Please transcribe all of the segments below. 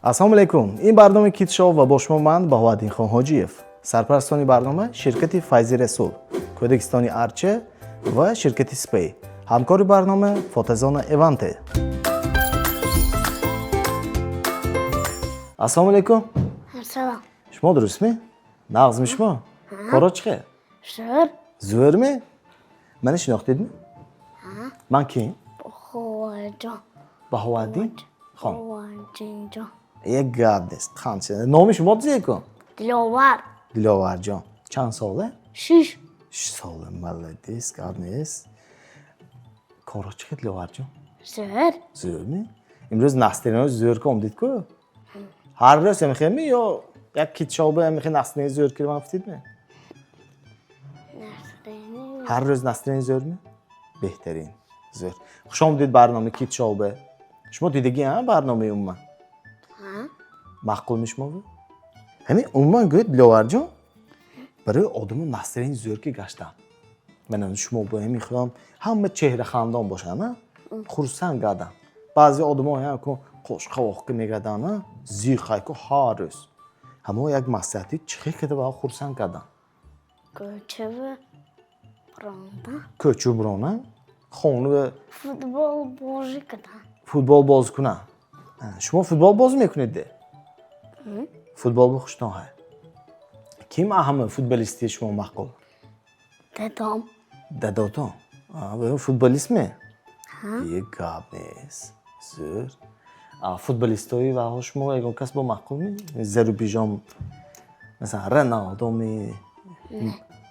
ассалому алайкум. Ин барнома Кит Шоу ва бо шумо ман Баҳоваддинхон Ҳоҷиев, сарпарастони барнома ширкати Файзи Расул, кодекистони Арче ва ширкати Спей. ҳамкори барнома Фотозона Эванте. ассалому алайкум. Assalom. Шумо дурустми? Нағзми шумо? Коро чӣ хел? Zo'r. Zo'rmi? Mani shinoqdingmi? Man kim? Bahodirjon. Bahovaddin? Xon. Bahodirjon. Gap dest. Qancha? Nomi shimo deyku. Dilovar. Dilovarjon. Chand so'li? 6. 6 so'li. Молодец, qarningiz. Koro chî xel Dilovarjon? Zo'r. Zo'rmi? Imroz nastinaga zo'r komdidku. Har roz hamxemi yo yak kit shobe hamxi nastinaga zo'r kirib aftidmi? Nasrini. Har roz nastinaga zo'rmi? Behtarin. Zo'r. Xush omdid barnoma Kit Show. Shmo didagi ha barnoma umuman. Ha? Ma'qulmishmi bu? Hani umuman go'y Dilovarjon. Biri odamni nastinaga zo'r ki gashtam. Mana shmo bu ham ixrom hamma chehra xandon boshana. Xursand gadam. Ba'zi odamlar ham ku qo'sh qovoqqa megadana, ziqayku har roz. Hamma yak maslahati chiqib ketib va xursand gadam. Ko'chava. Ronda. Ko'chib burona, xonni va Futbol bozikada. futbol bozkuna. Shmo futbol boz mekunidi. Futbol bu xushnoha. Kim ahmi futbolistga shmo ma'qul? Dadam. Dadoton. Bu futbolistmi? Ha? Gapnes. Zo'r. Futbolistoy va shmo egon kas bu ma'qulmi? Zarubijom. Masalan, Ronaldomi,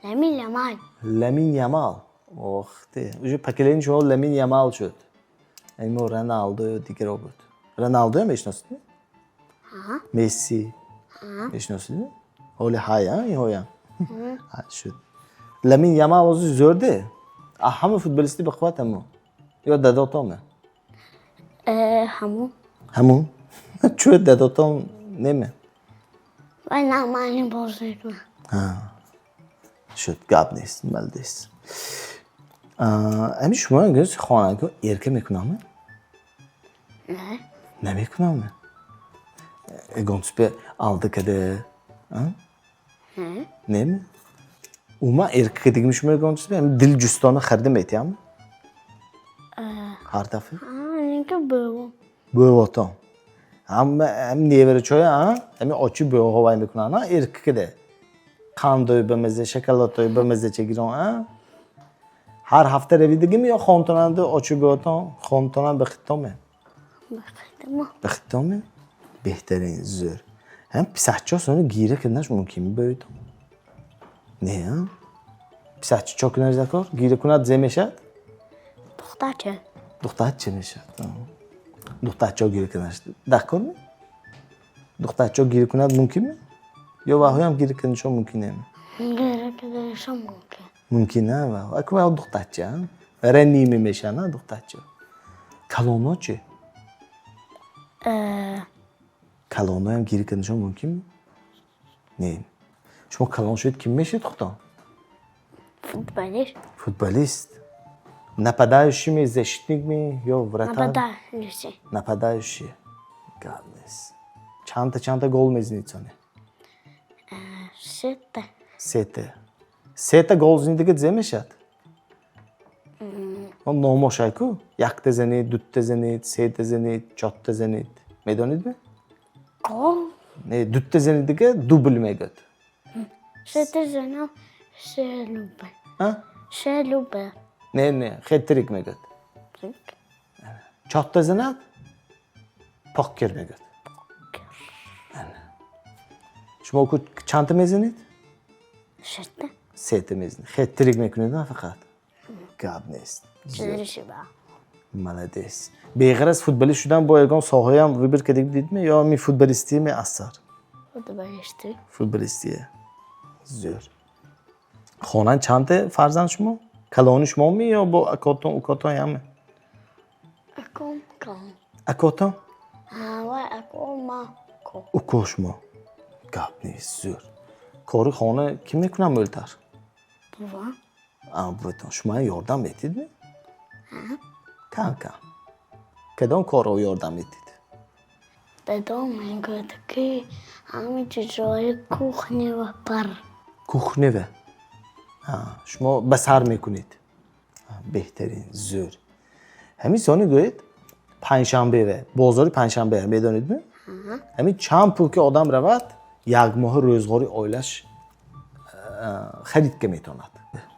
Lamin Yamal. Lamine Yamal. Oh, de. Уже поколение шо Lamine Yamal шуд. Эмо Ronaldo дигар буд. Ronaldo мешносидми? Ha? Messi. Мешносидми? Оли хая, иҳоя. Шуд. Lamine Yamal o'zi zo'rdi. Hamma futbolistni baquvvat ammo. Yo dadotome. Hamu. Hamon. Чё dadotом nemi? Va namaning bozikma. Шуд гапнес, молодец. Ами шумо гӯс хонаго эрка мекунамми? Ne? Намекунамми? Эгонспе алды каде, Ne? неми? Ума эрка дигми шумо эгонспе дил ҷустона хардим метиамми? Ҳар дафъа? Ninka bu. Бӯвотон. Ҳам невара чоя, ами очи бӯҳовай мекунан, эрка каде. Қандой бамазе, шоколадой бамазе чегирон, Har hafta revidagimi yo xontonanda ochib o'tan, xontonan bixitomi? Bixitimi? Bixitomi? Behtarin, zo'r. Ham pisachcho sonra gira kinash mumkinmi bo'ydi? Ne ha? Pisachcho chokinash zakor, gira kunat zemeshat? To'xtachi. Duxtatchi meshat. Duxtatcho gira kinash. Dakormi? Duxtatcho gira kunat mumkinmi? Yo vahoy ham gira kinish mumkin emas. Gerekirse mümkün. Mumkin ha va akma duxtatchi. Ranimi meshana duxtatchi. Kalonochi. Kalonu ham geri kinishi mumkinmi? Ne? Shmo kalon shud kim meshit xudo? Futbolist. Futbolist. Нападающими, защитниками, yo вратарь. Нападающий. Нападающий. Гаднес. Чанта гол мезнitsoni. Sette. Seta golzindagi zemeshat. On nomoshayku. Yakta zenit, dutta zenit, seta zenit, chotta zenit. Medonidmi? Gol. Ne, dutta zenitga dubl megat. Sette zena. Selube. Ha? Selube. Ne, hat-trick megat. Chotta zenat. Pokker megat. Shmo ku chanta mezenit? Sette. Seta mezenit. Hat-trick mekunida faqat. Gapnes. Zürüşüba. Молодец. Beg'araz futbolist shudan bo'ygan soha ham vыбор kedik dedimi yo men futbolistimi asar? Futbolisti. Futbolistga. Zo'r. Xonan chanta farzand shmo? Kaloni shmomi yo bu akoton ukoton hammi? Akom kom. Akoton? Va akoma ko. Ukoshmo. Gapnis zo'r. Kori xona kim mekunam o'ltar? Buva. Buvaton shmo yordam etdimi? Kanka. Kadon koro yordam etdi? بدون من گفت که همه جای کوخنی و پر. کوخنه شما بسر میکنید بهترین زور همین سانی گوید پنجشنبه و بازار پنجشنبه میدونید می؟ همین چند پول که آدم رود یک ماه روزگاری آیلش خرید که میتوند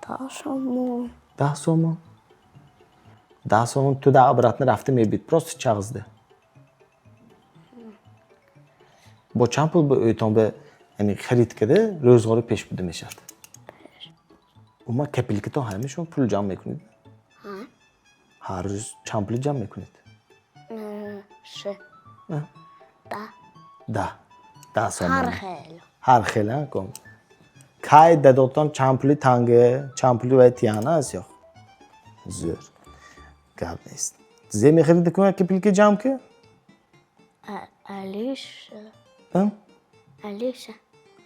10 سومون 10 سومون 10 سومون تو در براتن رفته میبید پروست چغزده با چند پول به ایتان به یعنی خرید کرده روزگاری پیش بوده میشد اما کپیلکتان همیشون پول جمع میکنید هر روز چند پول جمع میکنید 6 ده سومون هر خیلی هر خیلی کن کای دادوتان چند پولی تنگه چند پولی باید تیانه است یا زور گرد نیست زی میخرید کنه کپیل که جمع که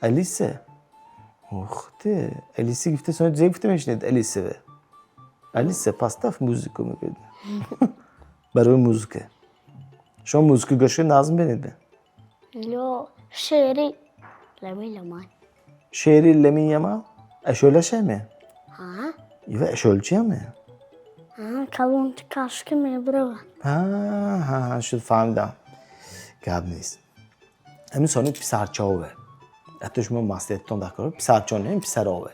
الیسه اخته الیسه گفته sonra زی گفته میشنید الیسه و الیسه پاستاف موزیکو میگید برای موزیکه شما موزیکو گوشه نظم بینید لو شعری لمان شعری لمین یما اشوله شه می ها و اشولچی می کلون کاشکی میبره ها شد فهمیدم گب نیست همین سانی پسرچاوه حتی شما مسئلتون دکاره پسرچا نیم پسر آوه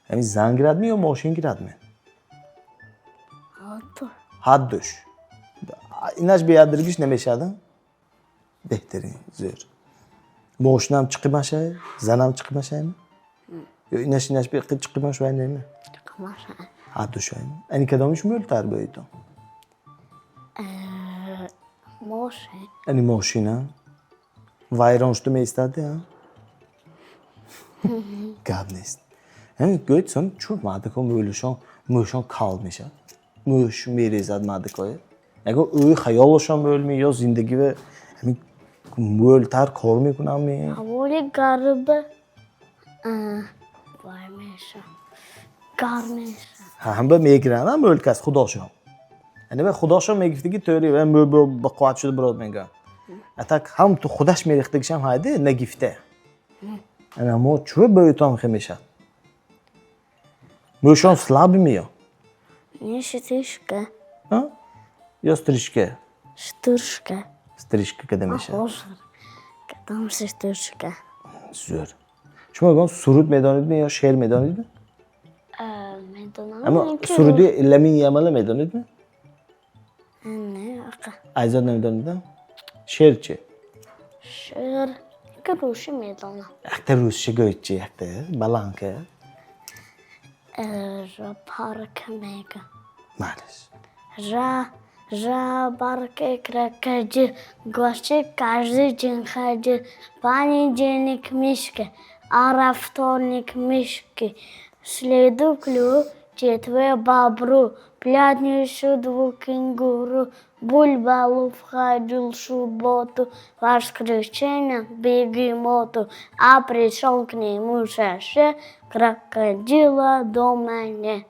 همین زن گرد می یا ماشین گرد می حد دوش اینش بیادرگیش نمیشدن بهترین زور ماشینم چقیمشه زنم چقیمشه یا اینش بیقید چقیمش وای نمی حد دوش وای اینی کدامش میول تربیه تو ماشین اینی ماشینه وایرانشتو میستاده ها گب نیست یعنی گوید سن چون مادکو موشان کال میشه موش میریزد مادکوی اگه اوی خیالشان بölmi یا زندگی و همین مولتر کار میکنم می اولی گربه وای میشه گرمیشه هم به میگیرن هم مولک از خداشم یعنی به خداشم میگفتی که توری و با قوت شده برات میگم اتاک هم تو خودش میریختگیش هم هایده نگفته انا ما چوه بایتام خمیشه موشان слабый мия نیشه تیشکه ها یا ستریشکه штуршка ستریشکه که دمیشه کدام штуршка زور شما گفتم سرود میدانید می یا شعر میدانید می میدونم اما سرودی لمین یماله میدانید می نه آقا ایزاد نمیدانید شعر چه شعر که روشی میدونم اکتر روزشه گوید چه اکتر بلانکه را پارک میگه مالش را барке кракаджи гоши каждый день ходи понедельник мишки а вторник мишки среду клю четверг бобру пятницу двух кенгуру бульбалу входил в субботу воскресенье бегемоту а пришел к нему шаше крокодила дома нет.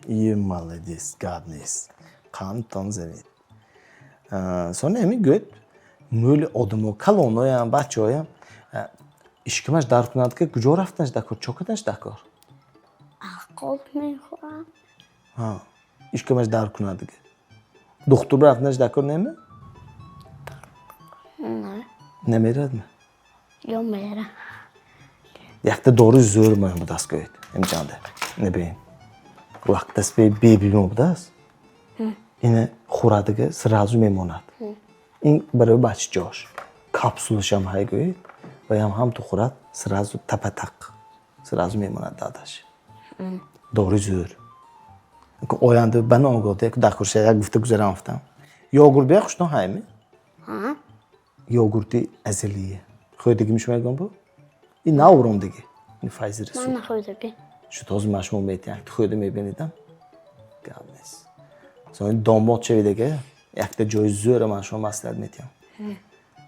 İyi молодец, гаднист. Kanton zenit. Sonra emi göt müli odumu kalono ya bacho ya. İşkimaş darkunat ke kujo raftanş dakor çokatanş dakor. Akıl میخورم Ha. İşkimaş darkunat ke. Doktor raftanş dakor ne mi? نه Ne merad mi? یا میره Yakta doğru zor mu bu das göt. Em cande. Ne beyin. Vaktas be bebi mu bu das? Yine xuradıge сразу мемонад. Ин барои бачҷош капсулаш ҳам ҳай гӯед ва ҳам ту хӯрад сразу тапатақ сразу мемонад дадаш. Дори зӯр. Оянда ба ногоҳ дакурша як гуфта гузарам гуфтам. Йогурт бия хуштон ҳайми? Йогурти азалие. Хӯдигимиш мегам бу? Ин наврон диги. Ин файзи расул. من نخوردگی Шу тоз машмул метиям. Ту хӯда мебинидам. Гап нест. Sonra damot çevidege yakta joy zöre man şo maslahat metiyam.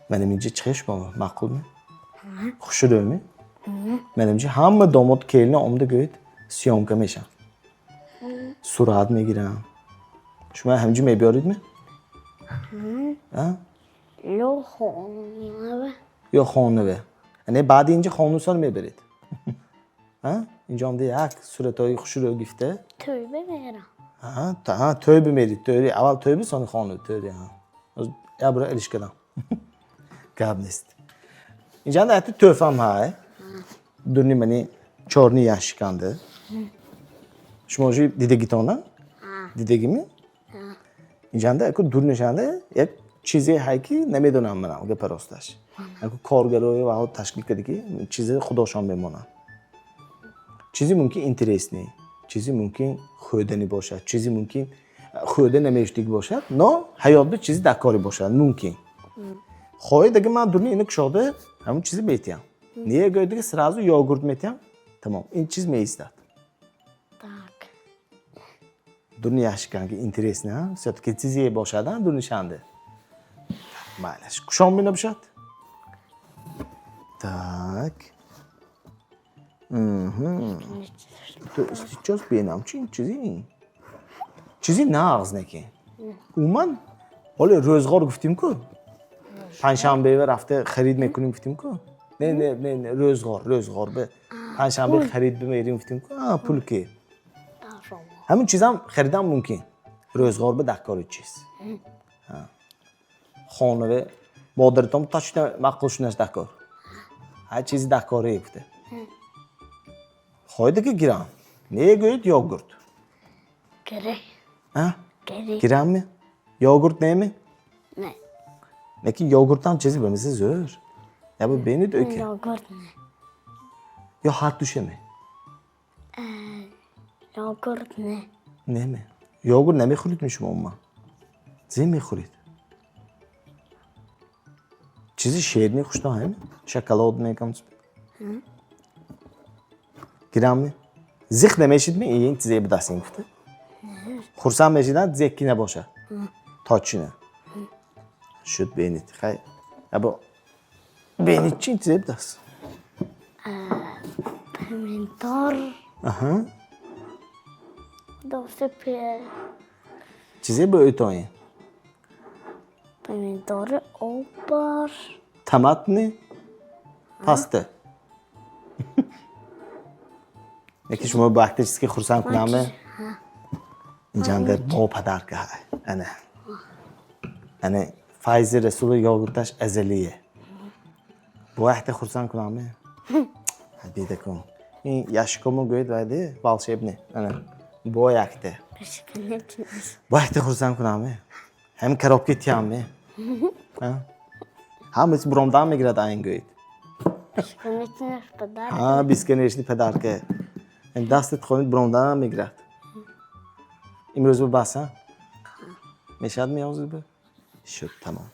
Menimce çıkış mı? Makul mu? Hoşu değil mi? Menimce hamma damot keline omda göyt siyomka meşan. Surat میگیرم. شما همینجوری میبیارید می؟ لو خونه یا خانوه. یعنی بعد اینجا خانوسان میبرید. ها؟ اینجا هم دیگه یک صورتای خوش رو گفته. توی بمیرم. ها توی بمیرید. توی اول توی بسان خانو توی ها. از یا برای الیش کردم. گاب نیست. اینجا هم حتی توی فهم های. دونی منی چارنی یاش کنده. شما جی دیدگی تونه؟ دیدگی می؟ اینجا هم اکو دور نشانده یک چیزی هایی که نمیدونم من اگه پراستش. اکو کارگروی و ها تشکیل کردی که چیزی خداشان بمونه. چیزی ممکن اینترس نی، چیزی ممکن خودنی باشد، چیزی ممکن خوده نمیشتیگ باشد، نه حیات به چیزی دکاری باشد ممکن. خواهی دیگه من دونی اینو کشاده همون چیزی بیتیم. نیه گوی دیگه سرازو یاگورت میتیم. تمام این چیز میایستد. Так. دونی یاشکن که اینترس نه، سیات که چیزی باشد دونی شنده. مالش کشام بینه باشد. Так. تو استیچاز بینم چیزی ناغز نکن. اومن حالا روزگار گفتیم که پنجشنبه رفته خرید میکنیم گفتیم که نه روزگار به پنجشنبه خرید بمیریم گفتیم که پول که همین چیز هم خریدم ممکن روزگار به دکاری چیز خانوه مادرتان تاشت مقلش نش دکار هر چیزی دکاری گفته خواهی که گیرم نهی گوید یاگورت گره. گره. گیرم می؟ یاگورت نمی؟ نه. نه که یاگورت هم چیزی بمیزه زور یا با بینید اوی که یاگورت نه. یا هر دوشه می؟ یاگورت نه. نمی یاگورت نمیخورید میشم اما زی میخورید چیزی شیرینی خوش نهایی شکلات میکنم گیرم می؟ زیخ نمیشید می این چیزی بدستین گفته خورسان میشیدن زیکی نباشه تاچی نه شد بینید خیلی ابا بینید چی این چیزی بدست پمینتار. دوسته پی. چیزی به اوتایی پمینتار اوپر. تمات نی پاسته یکی شما با وقتی چیزی که خورسان کنمه اینجا در با پدر که های انه فایز رسول یاگورتش ازلیه با وقتی خورسان کنمه دیده کن این یاشکمو گوید وایده بالشیب نه انه با یکته با وقتی خورسان کنمه هم کرابکی تیامه هم از برامدان میگرد این گوید Бесконечный подарок. بیسکنیشتی پدر که این دستت خونید برامدان میگرد امروز بباسه میشد میاموزی به شد تمام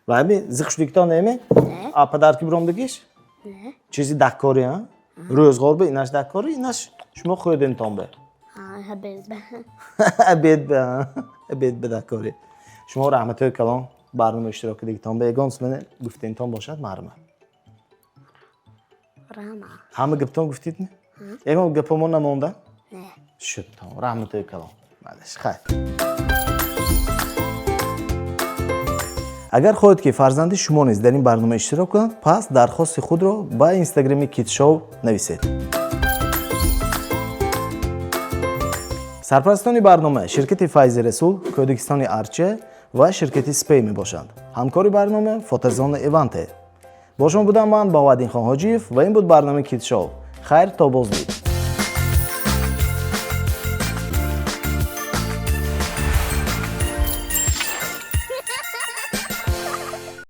و همین زخ شدیکتا نمی؟ نه. پدر کی برامدگیش؟ نه. چیزی دکاری ها؟ روزگار به اینش دکاری اینش شما خودین تام به هبید به. ابد به دکاری شما رحمت کلام برنامه اشتراک دیگتان به اگانس من گفتین تام باشد مرمه راما. همه گفتان گفتید نه؟ اگان گپمون نمونده؟ نه. شد تام رحمت کلام معلش خیر اگر خواهید که فرزند شما نیز در این برنامه اشتراک کنند پس درخواست خود را با اینستاگرام کیت شو نویسید سرپرستان برنامه شرکت فایز رسول کودکستان ارچه و شرکت سپی می باشند همکار برنامه فوتزان ایونته با شما بودم من بابادین خان حاجیف و این بود برنامه کیت شو خیر تا باز دید